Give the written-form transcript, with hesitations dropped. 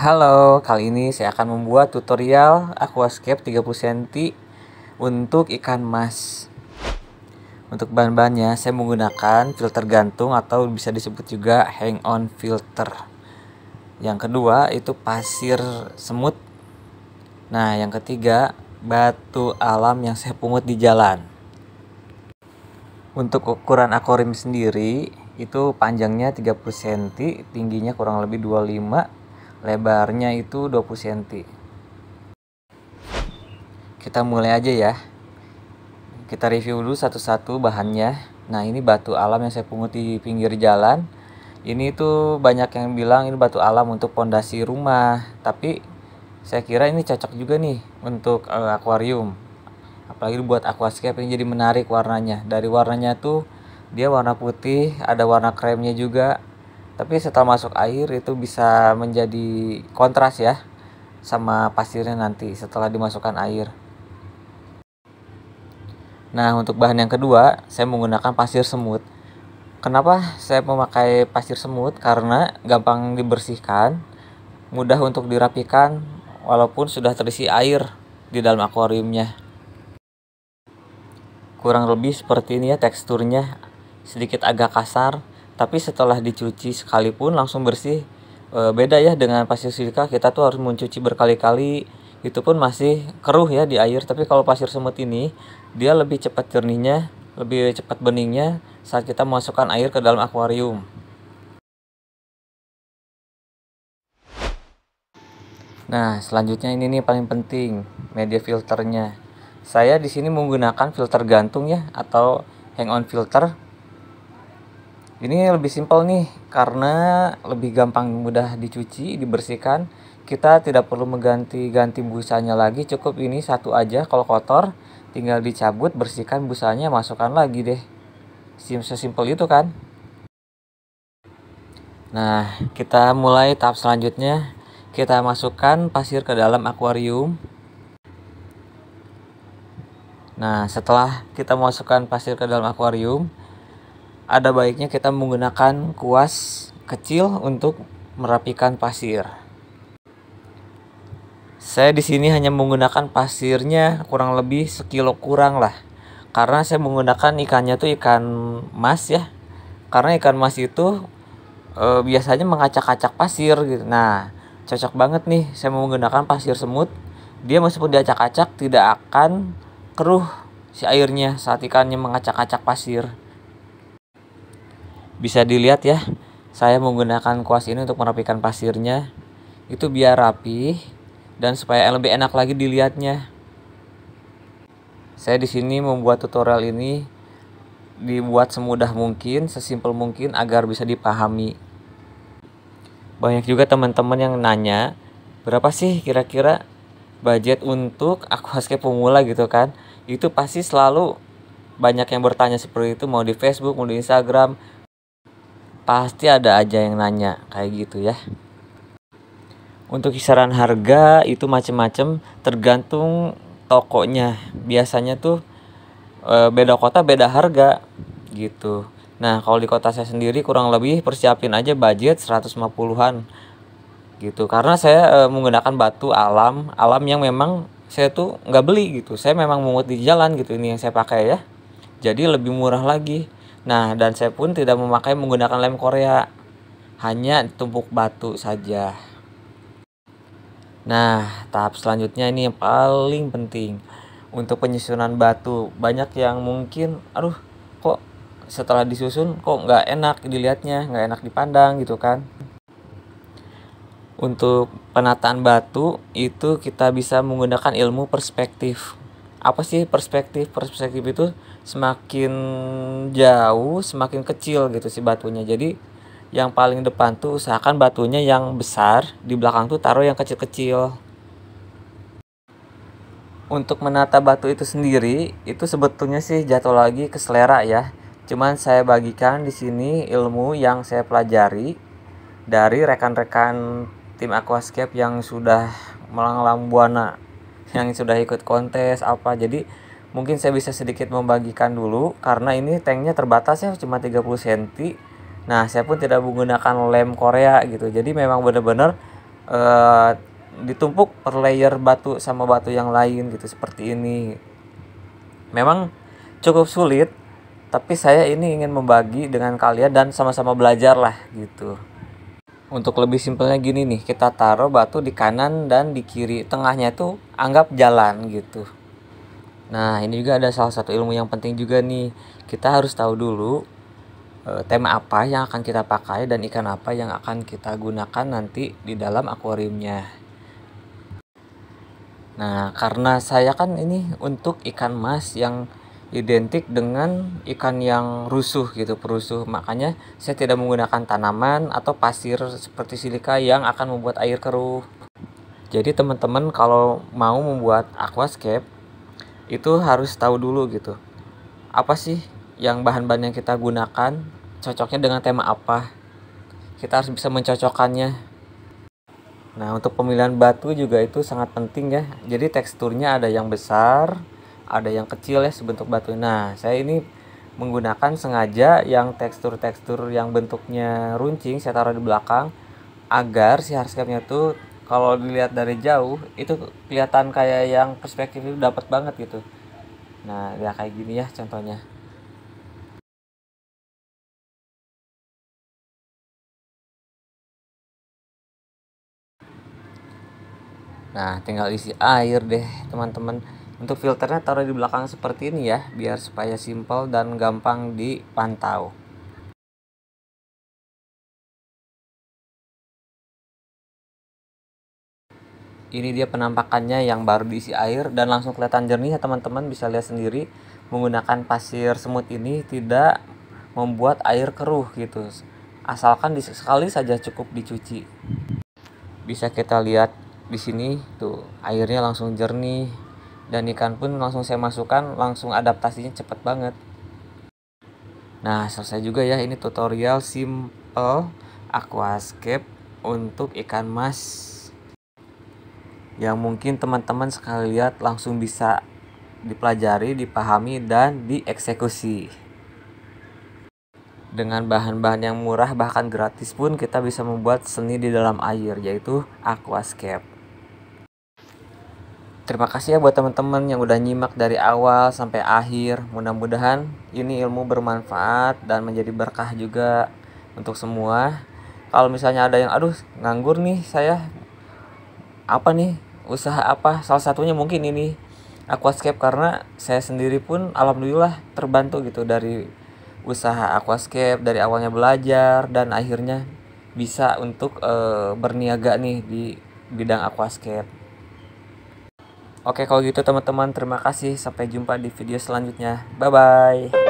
Halo, kali ini saya akan membuat tutorial aquascape 30 cm untuk ikan mas. Untuk bahan-bahannya saya menggunakan filter gantung atau bisa disebut juga hang on filter. Yang kedua itu pasir semut. Nah, yang ketiga batu alam yang saya pungut di jalan. Untuk ukuran akuarium sendiri itu panjangnya 30 cm, tingginya kurang lebih 25, lebarnya itu 20 cm. Kita mulai aja ya. Kita review dulu satu-satu bahannya. Nah, ini batu alam yang saya pungut di pinggir jalan. Ini tuh banyak yang bilang ini batu alam untuk pondasi rumah, tapi saya kira ini cocok juga nih untuk akuarium. Apalagi buat aquascape ini jadi menarik warnanya. Dari warnanya tuh dia warna putih, ada warna kremnya juga. Tapi setelah masuk air itu bisa menjadi kontras ya sama pasirnya nanti setelah dimasukkan air. Nah, untuk bahan yang kedua saya menggunakan pasir semut. Kenapa saya memakai pasir semut? Karena gampang dibersihkan, mudah untuk dirapikan walaupun sudah terisi air di dalam akuariumnya. Kurang lebih seperti ini ya teksturnya, sedikit agak kasar, tapi setelah dicuci sekalipun langsung bersih. Beda ya dengan pasir silika, kita tuh harus mencuci berkali-kali, itu pun masih keruh ya di air. Tapi kalau pasir semut ini dia lebih cepat jernihnya, lebih cepat beningnya saat kita memasukkan air ke dalam akuarium. Nah, selanjutnya ini nih paling penting, media filternya. Saya di sini menggunakan filter gantung ya atau hang on filter. Ini lebih simpel nih karena lebih gampang, mudah dicuci, dibersihkan. Kita tidak perlu mengganti-ganti busanya lagi, cukup ini satu aja. Kalau kotor tinggal dicabut, bersihkan busanya, masukkan lagi deh. Sesimpel itu kan. Nah, kita mulai tahap selanjutnya. Kita masukkan pasir ke dalam akuarium. Nah, setelah kita masukkan pasir ke dalam akuarium, ada baiknya kita menggunakan kuas kecil untuk merapikan pasir. Saya di sini hanya menggunakan pasirnya kurang lebih sekilo kurang lah. Karena saya menggunakan ikannya tuh ikan mas ya. Karena ikan mas itu biasanya mengacak-acak pasir gitu. Nah, cocok banget nih saya menggunakan pasir semut. Dia meskipun diacak-acak tidak akan keruh si airnya saat ikannya mengacak-acak pasir. Bisa dilihat ya, saya menggunakan kuas ini untuk merapikan pasirnya. Itu biar rapi dan supaya lebih enak lagi dilihatnya. Saya di sini membuat tutorial ini dibuat semudah mungkin, sesimpel mungkin agar bisa dipahami. Banyak juga teman-teman yang nanya, berapa sih kira-kira budget untuk aquascape pemula gitu kan. Itu pasti selalu banyak yang bertanya seperti itu, mau di Facebook, mau di Instagram. Pasti ada aja yang nanya kayak gitu ya. Untuk kisaran harga itu macam-macam, tergantung tokonya. Biasanya tuh beda kota beda harga gitu. Nah, kalau di kota saya sendiri kurang lebih persiapin aja budget 150-an gitu. Karena saya menggunakan batu alam yang memang saya tuh nggak beli gitu. Saya memang mungut di jalan gitu, ini yang saya pakai ya. Jadi lebih murah lagi. Nah, dan saya pun tidak menggunakan lem Korea. Hanya tumpuk batu saja. Nah, tahap selanjutnya ini yang paling penting. Untuk penyusunan batu. Banyak yang mungkin, aduh kok setelah disusun kok nggak enak dilihatnya, nggak enak dipandang gitu kan. Untuk penataan batu itu kita bisa menggunakan ilmu perspektif. Apa sih perspektif? Perspektif itu semakin jauh semakin kecil gitu si batunya. Jadi yang paling depan tuh usahakan batunya yang besar, di belakang tuh taruh yang kecil-kecil. Untuk menata batu itu sendiri itu sebetulnya sih jatuh lagi ke selera ya. Cuman saya bagikan di sini ilmu yang saya pelajari dari rekan-rekan tim aquascape yang sudah melanglang buana, yang sudah ikut kontes apa. Jadi mungkin saya bisa sedikit membagikan dulu karena ini tanknya terbatas ya, cuma 30 cm. Nah, saya pun tidak menggunakan lem Korea gitu. Jadi memang benar-benar eh, ditumpuk per layer batu sama batu yang lain gitu seperti ini. Memang cukup sulit, tapi saya ini ingin membagi dengan kalian dan sama-sama belajar lah gitu. Untuk lebih simpelnya gini nih, kita taruh batu di kanan dan di kiri, tengahnya itu anggap jalan gitu. Nah, ini juga ada salah satu ilmu yang penting juga nih. Kita harus tahu dulu tema apa yang akan kita pakai dan ikan apa yang akan kita gunakan nanti di dalam akuariumnya. Nah, karena saya kan ini untuk ikan mas yang identik dengan ikan yang rusuh gitu, perusuh. Makanya saya tidak menggunakan tanaman atau pasir seperti silika yang akan membuat air keruh. Jadi teman-teman kalau mau membuat aquascape itu harus tahu dulu gitu. Apa sih yang bahan-bahan yang kita gunakan, cocoknya dengan tema apa. Kita harus bisa mencocokkannya. Nah, untuk pemilihan batu juga itu sangat penting ya. Jadi teksturnya ada yang besar, ada yang kecil ya sebentuk batu. Nah, saya ini menggunakan sengaja yang tekstur-tekstur yang bentuknya runcing saya taruh di belakang agar si hardscape-nya tuh kalau dilihat dari jauh itu kelihatan kayak yang perspektif itu dapat banget gitu. Nah, ya kayak gini ya contohnya. Nah, tinggal isi air deh, teman-teman. Untuk filternya taruh di belakang seperti ini ya, biar supaya simpel dan gampang dipantau. Ini dia penampakannya yang baru diisi air dan langsung kelihatan jernih ya teman-teman, bisa lihat sendiri. Menggunakan pasir semut ini tidak membuat air keruh gitu. Asalkan sekali saja cukup dicuci. Bisa kita lihat di sini tuh airnya langsung jernih dan ikan pun langsung saya masukkan, langsung adaptasinya cepet banget. Nah, selesai juga ya ini tutorial simple aquascape untuk ikan mas yang mungkin teman-teman sekali lihat langsung bisa dipelajari, dipahami, dan dieksekusi. Dengan bahan-bahan yang murah bahkan gratis pun kita bisa membuat seni di dalam air, yaitu aquascape. Terima kasih ya buat teman-teman yang udah nyimak dari awal sampai akhir. Mudah-mudahan ini ilmu bermanfaat dan menjadi berkah juga untuk semua. Kalau misalnya ada yang aduh nganggur nih saya, apa nih usaha apa, salah satunya mungkin ini aquascape, karena saya sendiri pun alhamdulillah terbantu gitu dari usaha aquascape, dari awalnya belajar dan akhirnya bisa untuk berniaga nih di bidang aquascape. Oke, kalau gitu teman-teman, terima kasih, sampai jumpa di video selanjutnya. Bye bye.